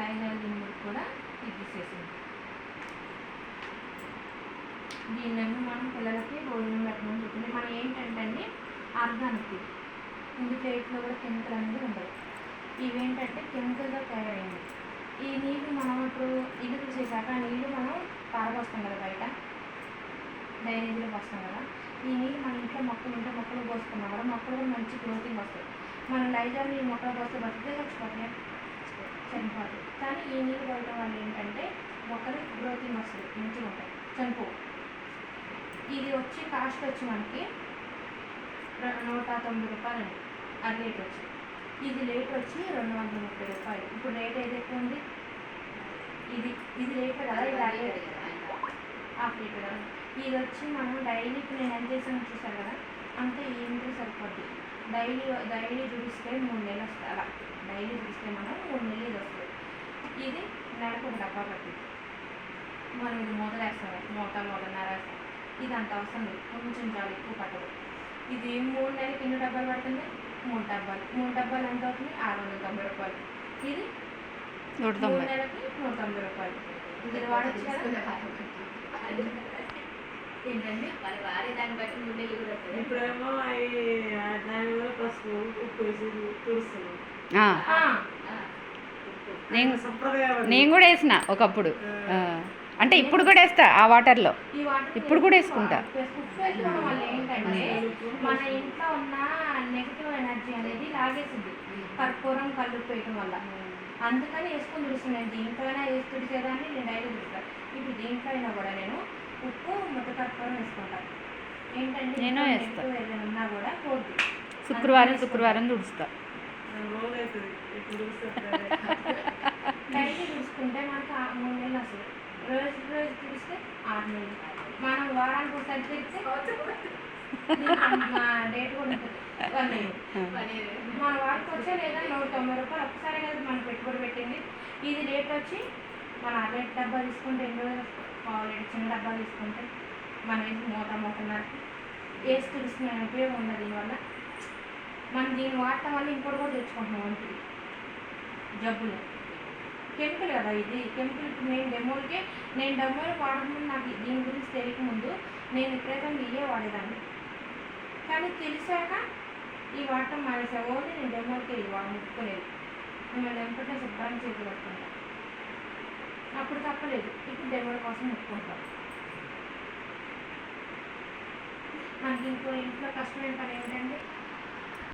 Lysol liquid కూడా తీసేసింది. దీన్ని మనం పిల్లలకి భోజనం పెట్టమని చెప్పింది. మనం ఏంటంటే ఆర్గానిక్, ఇందు ప్లేట్లో కూడా కెమికల్ అనేది ఉండదు. ఇవేంటంటే కెమికల్గా తయారైంది. ఈ నీళ్ళు మనం ఇప్పుడు ఇల్లు తీసేసాక ఆ నీళ్ళు మనం పారబోస్తాం కదా, బయట డ్రైనేజీలో పోస్తాం కదా. ఈ నీళ్ళు మన ఇంట్లో మొక్కలు పోసుకున్నాం కూడా మొక్కలు కూడా మంచి గ్రోతింగ్ వస్తాయి. మనం లైజాల్ ఈ మొక్కలు పోస్తే బతికే చచ్చిపోతాయి, చనిపోతాయి. కానీ ఈ నీళ్ళు పోయడం వల్ల ఏంటంటే మొక్కలు గ్రోతింగ్ వస్తుంది, మంచిగా ఉంటాయి, చనిపోవు. ఇది వచ్చి కాస్ట్ వచ్చి మనకి 190 రూపాయలండి ఆ రేట్ వచ్చి. ఇది రేట్ వచ్చి 230 రూపాయలు. ఇప్పుడు రేట్ ఏది ఎక్కువ ఉంది, ఇది రేట్ కదా, ఇది హాఫ్ లీటర్ కదా. ఇది వచ్చి మనం డైలీ ఇప్పుడు నేను ఎంత చేసాను చూసాను కదా, అంతే ఏంటి సరిపోద్ది. డైలీ చూపిస్తే 3 నెలలు వస్తుంది. అలా డైలీ చూపిస్తే మనం 3 నెలలు ఇది వస్తుంది. ఇది నెలకు ఒక డబ్బా పట్టింది. మనం ఇది మూతలేస్తాం, మూతన్నర వేస్తాం. ఇది అంత అవసరం లేదు, కొంచెం చాలా ఎక్కువ పట్టదు. ఇది 3 నెలలకి ఎన్ని డబ్బాలు పడుతుంది, 3 డబ్బాలు. 3 డబ్బాలు ఎంత అవుతుంది, 690 రూపాయలు. ఇది 3 నెలలకి 190 రూపాయలు. ఇది వాడచ్చు కదా ఏంటండి, మరి వాడే దాన్ని బట్టి 3 నెలలు కూడా వస్తుంది. ఇప్పుడేమో దాని వల్ల పసుపు ఉప్పు వేసి తుడుస్తున్నాం. నేను కూడా వేసిన ఒకప్పుడు, అంటే ఇప్పుడు కూడా వేస్తా ఆ వాటర్లో, ఇప్పుడు కూడా వేసుకుంటా. ఏంటంటే మన ఇంట్లో ఉన్న నెగిటివ్ ఎనర్జీ అనేది లాగేసింది కర్పూరం కళ్ళు వేయటం వల్ల. అందుకని వేసుకుని తుడుస్తున్నాను. దీంట్లో అయినా వేసి తుడిచేదాన్ని నేను డైలీ తుడుస్తాను. ఇప్పుడు దీంట్లో అయినా కూడా నేను ఉప్పు ముద్ద కర్పూరం వేసుకుంటాను. ఏంటంటే నేను ఏదైనా ఉన్నా కూడా పోద్ది. శుక్రవారం తుడుస్తా. డైలీ తుడుచుకుంటే మనకు 3 నెలలు వస్తుంది. రోజు తుడిస్తే 6 నెలలు. మనం వారానికి ఒకసారి తిరిగితే డేట్ కూడా ఉంటుంది 1 నెల. మన వారికి వచ్చే లేదా 190 రూపాయలు ఒకసారి కదా మనం పెట్టుబడి పెట్టింది. ఇది రేట్ వచ్చి మన 2 డబ్బా తీసుకుంటే 8 రోజులు, 1/2 లీటర్ చిన్న డబ్బా తీసుకుంటే మనం వేసి మూతన్నరకి వేసి తుడుస్తున్న ఉపయోగం ఉండదు. దీనివల్ల మనం దీన్ని వాడటం వల్ల ఇంకోటి కూడా తెచ్చుకుంటున్నాం వంటికి జబ్బులు. కెమికల్ కదా ఇది, కెమికల్. ఇప్పుడు నేను డెమోలు వాడకముందు నాకు దీని గురించి తెలియకముందు నేను ఎప్పుడైతే ఇవే వాడేదాన్ని. కానీ తెలిసాక ఈ వాడటం మానేసా. ఓన్లీ నేను డెమోలకే ఇది ముట్టుకోలేదు. మిమ్మల్ని ఎంపటే శుభ్రంగా చేతులు పట్టుకుంటాను. అప్పుడు తప్పలేదు, ఇప్పుడు డెమోల కోసం ముట్టుకుంటాం. మనకి ఇంట్లో కష్టమైన పని ఏంటంటే